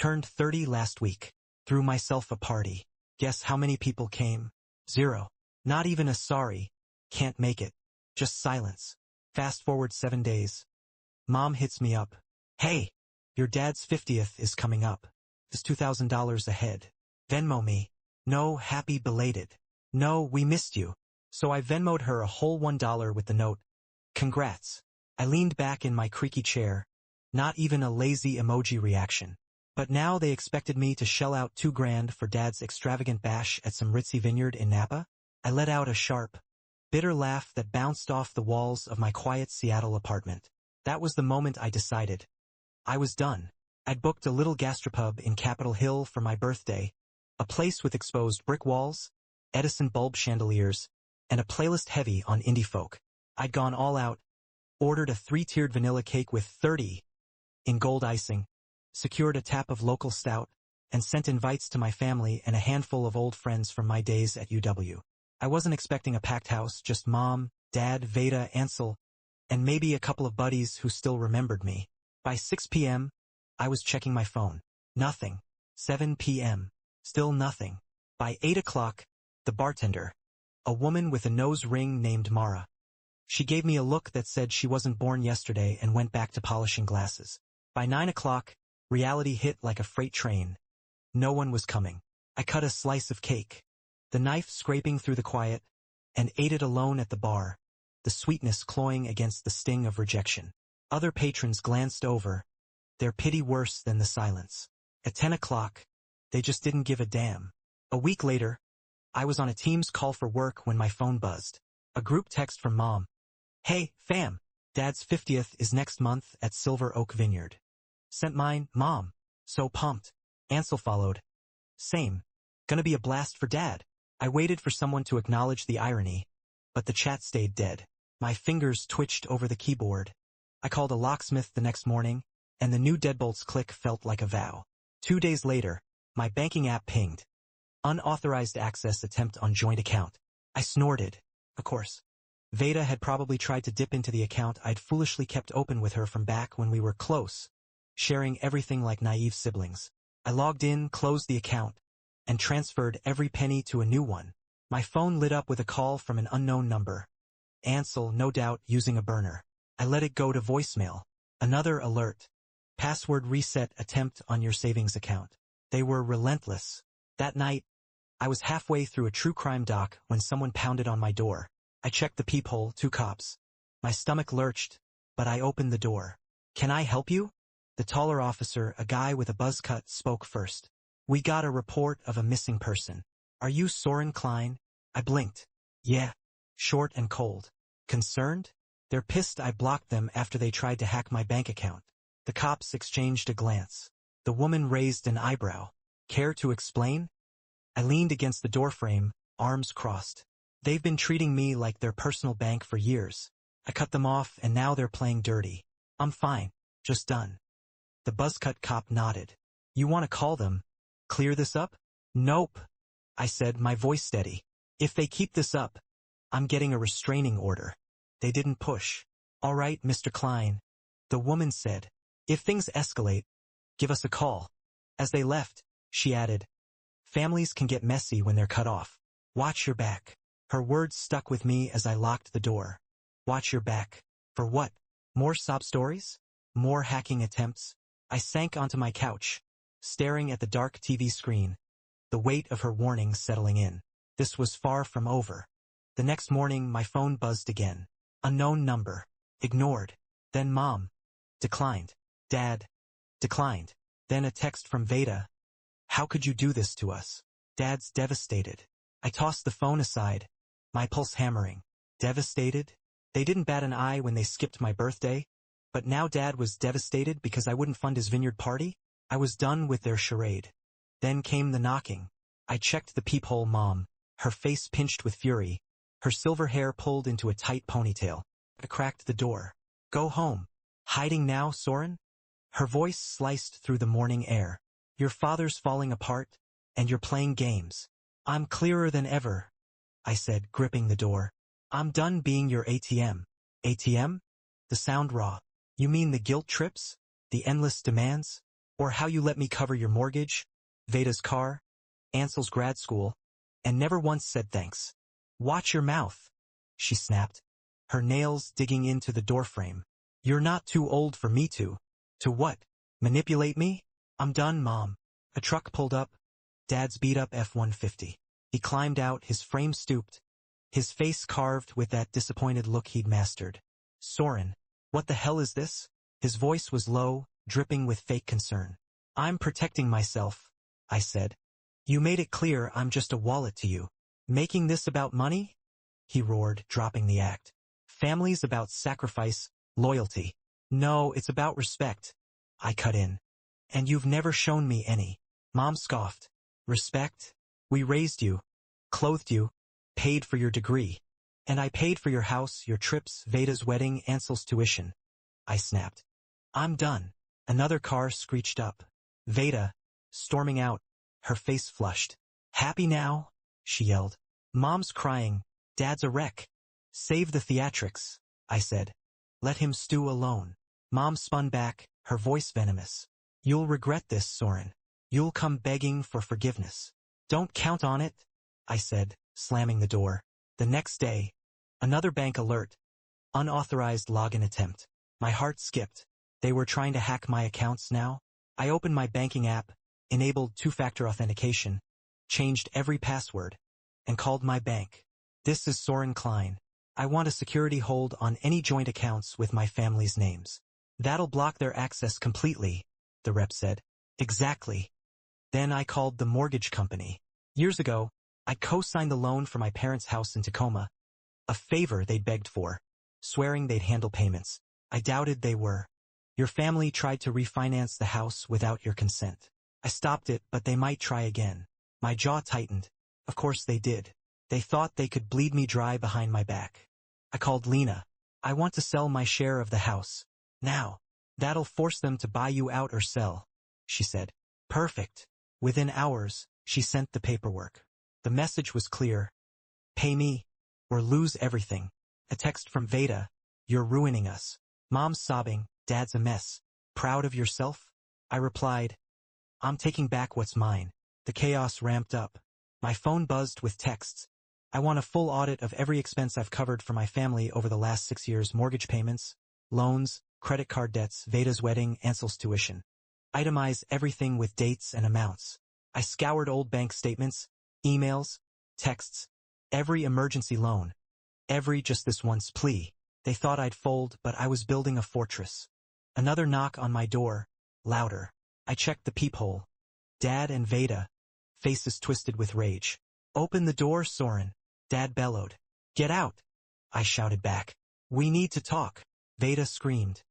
Turned 30 last week. Threw myself a party. Guess how many people came? 0. Not even a sorry. Can't make it. Just silence. Fast forward 7 days. Mom hits me up. Hey, your dad's 50th is coming up. Is $2,000 ahead. Venmo me. No, happy belated. No, we missed you. So I Venmo'd her a whole $1 with the note. Congrats. I leaned back in my creaky chair. Not even a lazy emoji reaction. But now they expected me to shell out $2,000 for Dad's extravagant bash at some ritzy vineyard in Napa. I let out a sharp, bitter laugh that bounced off the walls of my quiet Seattle apartment. That was the moment I decided. I was done. I'd booked a little gastropub in Capitol Hill for my birthday, a place with exposed brick walls, Edison bulb chandeliers, and a playlist heavy on indie folk. I'd gone all out, ordered a 3-tiered vanilla cake with 30 in gold icing, secured a tap of local stout, and sent invites to my family and a handful of old friends from my days at UW. I wasn't expecting a packed house, just Mom, Dad, Veda, Ansel, and maybe a couple of buddies who still remembered me. By 6 p.m., I was checking my phone. Nothing. 7 p.m. Still nothing. By 8 o'clock, the bartender, a woman with a nose ring named Mara. She gave me a look that said she wasn't born yesterday and went back to polishing glasses. By 9 o'clock, reality hit like a freight train. No one was coming. I cut a slice of cake, the knife scraping through the quiet, and ate it alone at the bar, the sweetness cloying against the sting of rejection. Other patrons glanced over, their pity worse than the silence. At 10 o'clock, they just didn't give a damn. A week later, I was on a Teams call for work when my phone buzzed. A group text from Mom. Hey, fam, Dad's 50th is next month at Silver Oak Vineyard. Sent mine, Mom. So pumped. Ansel followed. Same. Gonna be a blast for Dad. I waited for someone to acknowledge the irony, but the chat stayed dead. My fingers twitched over the keyboard. I called a locksmith the next morning, and the new deadbolt's click felt like a vow. 2 days later, my banking app pinged. Unauthorized access attempt on joint account. I snorted. Of course. Veda had probably tried to dip into the account I'd foolishly kept open with her from back when we were close, sharing everything like naive siblings. I logged in, closed the account, and transferred every penny to a new one. My phone lit up with a call from an unknown number. Ansel, no doubt, using a burner. I let it go to voicemail. Another alert. Password reset attempt on your savings account. They were relentless. That night, I was halfway through a true crime doc when someone pounded on my door. I checked the peephole, 2 cops. My stomach lurched, but I opened the door. Can I help you? The taller officer, a guy with a buzz cut, spoke first. We got a report of a missing person. Are you Soren Klein? I blinked. Yeah. Short and cold. Concerned? They're pissed I blocked them after they tried to hack my bank account. The cops exchanged a glance. The woman raised an eyebrow. Care to explain? I leaned against the doorframe, arms crossed. They've been treating me like their personal bank for years. I cut them off and now they're playing dirty. I'm fine. Just done. The buzzcut cop nodded. You want to call them? Clear this up? Nope. I said, my voice steady. If they keep this up, I'm getting a restraining order. They didn't push. All right, Mr. Klein. The woman said. If things escalate, give us a call. As they left, she added. Families can get messy when they're cut off. Watch your back. Her words stuck with me as I locked the door. Watch your back. For what? More sob stories? More hacking attempts? I sank onto my couch, staring at the dark TV screen, the weight of her warning settling in. This was far from over. The next morning, my phone buzzed again. Unknown number. Ignored. Then Mom. Declined. Dad. Declined. Then a text from Veda. How could you do this to us? Dad's devastated. I tossed the phone aside, my pulse hammering. Devastated? They didn't bat an eye when they skipped my birthday, but now Dad was devastated because I wouldn't fund his vineyard party? I was done with their charade. Then came the knocking. I checked the peephole. Mom, her face pinched with fury, her silver hair pulled into a tight ponytail. I cracked the door. Go home. Hiding now, Soren? Her voice sliced through the morning air. Your father's falling apart, and you're playing games. I'm clearer than ever, I said, gripping the door. I'm done being your ATM. ATM? The sound raw. You mean the guilt trips? The endless demands? Or how you let me cover your mortgage, Veda's car, Ansel's grad school, and never once said thanks. Watch your mouth, she snapped, her nails digging into the doorframe. You're not too old for me to. To what? Manipulate me? I'm done, Mom. A truck pulled up, Dad's beat-up F-150. He climbed out, his frame stooped, his face carved with that disappointed look he'd mastered. Soren, what the hell is this? His voice was low, dripping with fake concern. I'm protecting myself, I said. You made it clear I'm just a wallet to you. Making this about money? He roared, dropping the act. Family's about sacrifice, loyalty. No, it's about respect. I cut in. And you've never shown me any. Mom scoffed. Respect? We raised you, clothed you, paid for your degree. And I paid for your house, your trips, Veda's wedding, Ansel's tuition. I snapped. I'm done. Another car screeched up. Veda, storming out, her face flushed. Happy now? She yelled. Mom's crying. Dad's a wreck. Save the theatrics, I said. Let him stew alone. Mom spun back, her voice venomous. You'll regret this, Soren. You'll come begging for forgiveness. Don't count on it, I said, slamming the door. The next day, another bank alert. Unauthorized login attempt. My heart skipped. They were trying to hack my accounts now. I opened my banking app, enabled two-factor authentication, changed every password, and called my bank. This is Soren Klein. I want a security hold on any joint accounts with my family's names. That'll block their access completely, the rep said. Exactly. Then I called the mortgage company. Years ago, I co-signed the loan for my parents' house in Tacoma. A favor they'd begged for, swearing they'd handle payments. I doubted they were. Your family tried to refinance the house without your consent. I stopped it, but they might try again. My jaw tightened. Of course they did. They thought they could bleed me dry behind my back. I called Lena. I want to sell my share of the house. Now. That'll force them to buy you out or sell, she said. Perfect. Within hours, she sent the paperwork. The message was clear. Pay me, or lose everything. A text from Veda. You're ruining us. Mom's sobbing. Dad's a mess. Proud of yourself? I replied. I'm taking back what's mine. The chaos ramped up. My phone buzzed with texts. I want a full audit of every expense I've covered for my family over the last 6 years. Mortgage payments, loans, credit card debts, Veda's wedding, Ansel's tuition. Itemize everything with dates and amounts. I scoured old bank statements, emails, texts, every emergency loan, every just this once plea. They thought I'd fold, but I was building a fortress. Another knock on my door, louder. I checked the peephole. Dad and Veda, faces twisted with rage. Open the door, Soren, Dad bellowed. Get out, I shouted back. We need to talk, Veda screamed.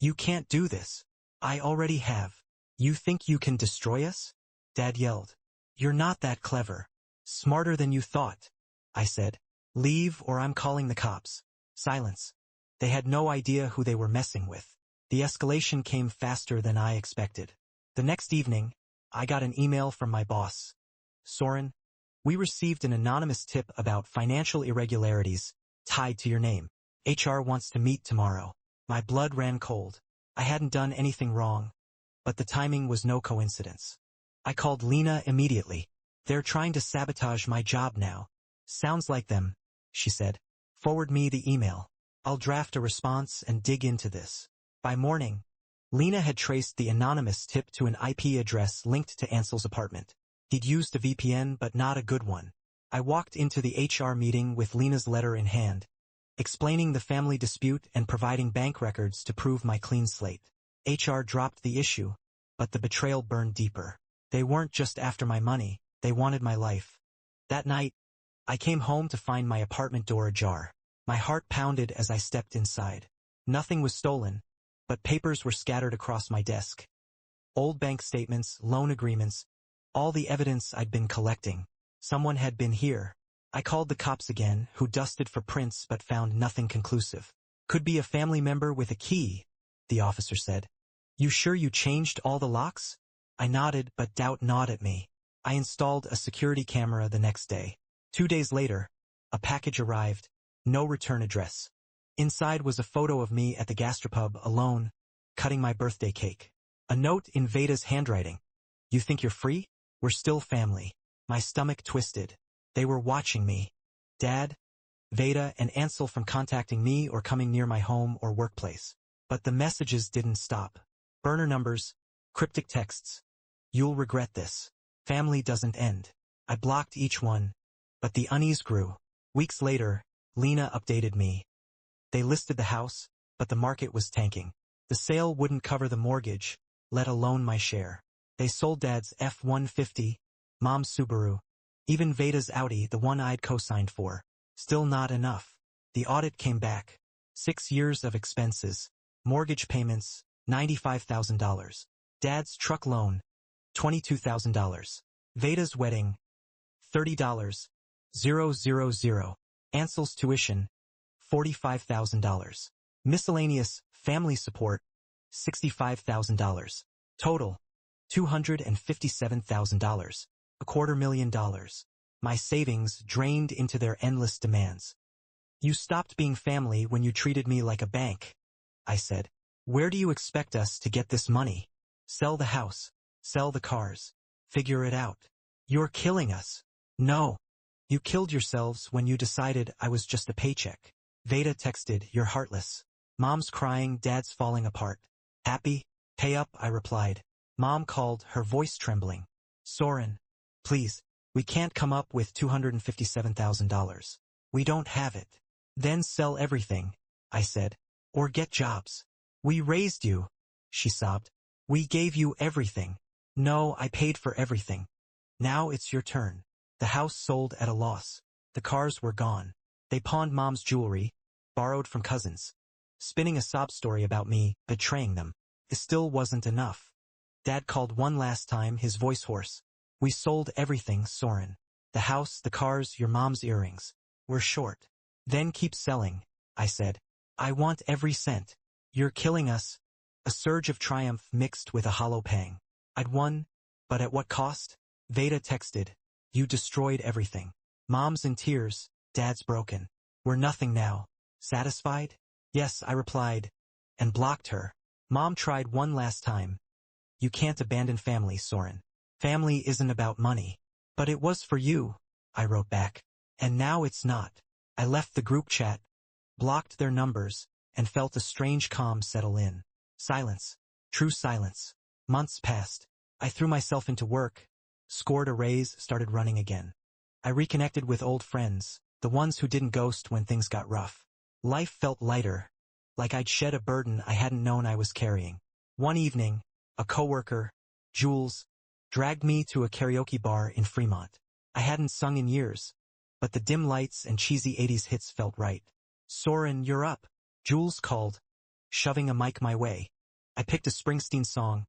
You can't do this. I already have. You think you can destroy us? Dad yelled. You're not that clever. Smarter than you thought, I said. Leave or I'm calling the cops. Silence. They had no idea who they were messing with. The escalation came faster than I expected. The next evening, I got an email from my boss. Soren, we received an anonymous tip about financial irregularities tied to your name. HR wants to meet tomorrow. My blood ran cold. I hadn't done anything wrong, but the timing was no coincidence. I called Lena immediately. They're trying to sabotage my job now. Sounds like them, she said. Forward me the email. I'll draft a response and dig into this. By morning, Lena had traced the anonymous tip to an IP address linked to Ansel's apartment. He'd used a VPN, but not a good one. I walked into the HR meeting with Lena's letter in hand, explaining the family dispute and providing bank records to prove my clean slate. HR dropped the issue, but the betrayal burned deeper. They weren't just after my money, they wanted my life. That night, I came home to find my apartment door ajar. My heart pounded as I stepped inside. Nothing was stolen, but papers were scattered across my desk. Old bank statements, loan agreements, all the evidence I'd been collecting. Someone had been here. I called the cops again, who dusted for prints but found nothing conclusive. Could be a family member with a key, the officer said. You sure you changed all the locks? I nodded, but doubt gnawed at me. I installed a security camera the next day. 2 days later, a package arrived, no return address. Inside was a photo of me at the gastropub alone, cutting my birthday cake. A note in Veda's handwriting. You think you're free? We're still family. My stomach twisted. They were watching me. Dad, Veda, and Ansel from contacting me or coming near my home or workplace. But the messages didn't stop. Burner numbers, cryptic texts. You'll regret this. Family doesn't end. I blocked each one, but the unease grew. Weeks later, Lena updated me. They listed the house, but the market was tanking. The sale wouldn't cover the mortgage, let alone my share. They sold Dad's F-150, Mom's Subaru, even Veda's Audi, the one I'd co-signed for. Still not enough. The audit came back. 6 years of expenses. Mortgage payments, $95,000. Dad's truck loan, $22,000. Veda's wedding, $30,000. Ansel's tuition, $45,000. Miscellaneous family support, $65,000. Total, $257,000. $250,000. My savings drained into their endless demands. You stopped being family when you treated me like a bank, I said. Where do you expect us to get this money? Sell the house, sell the cars, figure it out. You're killing us. No. You killed yourselves when you decided I was just a paycheck. Veda texted, you're heartless. Mom's crying, Dad's falling apart. Happy? Pay up, I replied. Mom called, her voice trembling. Soren, please, we can't come up with $257,000. We don't have it. Then sell everything, I said, or get jobs. We raised you, she sobbed. We gave you everything. No, I paid for everything. Now it's your turn. The house sold at a loss. The cars were gone. They pawned Mom's jewelry, borrowed from cousins, spinning a sob story about me betraying them. It still wasn't enough. Dad called one last time, his voice hoarse. We sold everything, Soren. The house, the cars, your mom's earrings. We're short. Then keep selling, I said. I want every cent. You're killing us. A surge of triumph mixed with a hollow pang. I'd won, but at what cost? Veda texted. You destroyed everything. Mom's in tears, Dad's broken. We're nothing now. Satisfied? Yes, I replied, and blocked her. Mom tried one last time. You can't abandon family, Soren. Family isn't about money. But it was for you, I wrote back. And now it's not. I left the group chat, blocked their numbers, and felt a strange calm settle in. Silence. True silence. Months passed. I threw myself into work, scored a raise, started running again. I reconnected with old friends, the ones who didn't ghost when things got rough. Life felt lighter, like I'd shed a burden I hadn't known I was carrying. One evening, a coworker, Jules, dragged me to a karaoke bar in Fremont. I hadn't sung in years, but the dim lights and cheesy 80s hits felt right. Soren, you're up, Jules called, shoving a mic my way. I picked a Springsteen song,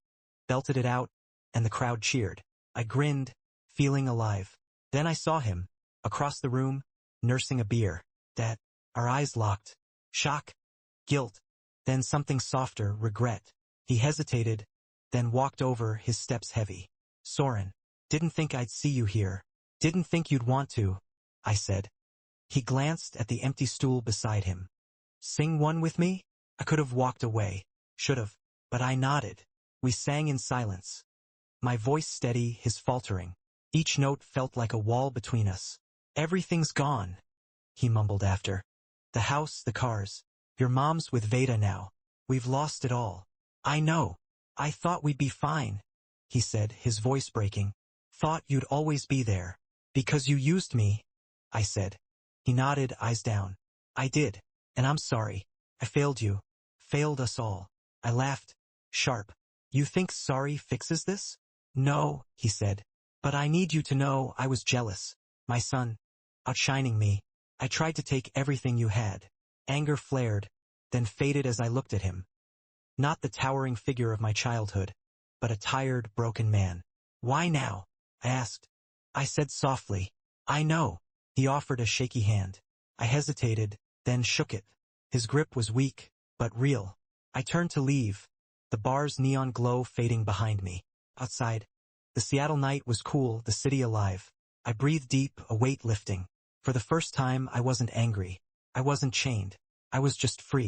belted it out, and the crowd cheered. I grinned, feeling alive. Then I saw him, across the room, nursing a beer. That, our eyes locked. Shock, guilt, then something softer, regret. He hesitated, then walked over, his steps heavy. Soren, didn't think I'd see you here. Didn't think you'd want to, I said. He glanced at the empty stool beside him. Sing one with me? I could have walked away. Should have. But I nodded. We sang in silence. My voice steady, his faltering. Each note felt like a wall between us. Everything's gone, he mumbled after. The house, the cars. Your mom's with Veda now. We've lost it all. I know. I thought we'd be fine, he said, his voice breaking. Thought you'd always be there. Because you used me, I said. He nodded, eyes down. I did. And I'm sorry. I failed you. Failed us all. I laughed. Sharp. You think sorry fixes this? No, he said. But I need you to know I was jealous. My son. Outshining me. I tried to take everything you had. Anger flared, then faded as I looked at him. Not the towering figure of my childhood, but a tired, broken man. Why now? I asked. I said softly. I know. He offered a shaky hand. I hesitated, then shook it. His grip was weak, but real. I turned to leave, the bar's neon glow fading behind me. Outside, the Seattle night was cool, the city alive. I breathed deep, a weight lifting. For the first time, I wasn't angry. I wasn't chained. I was just free.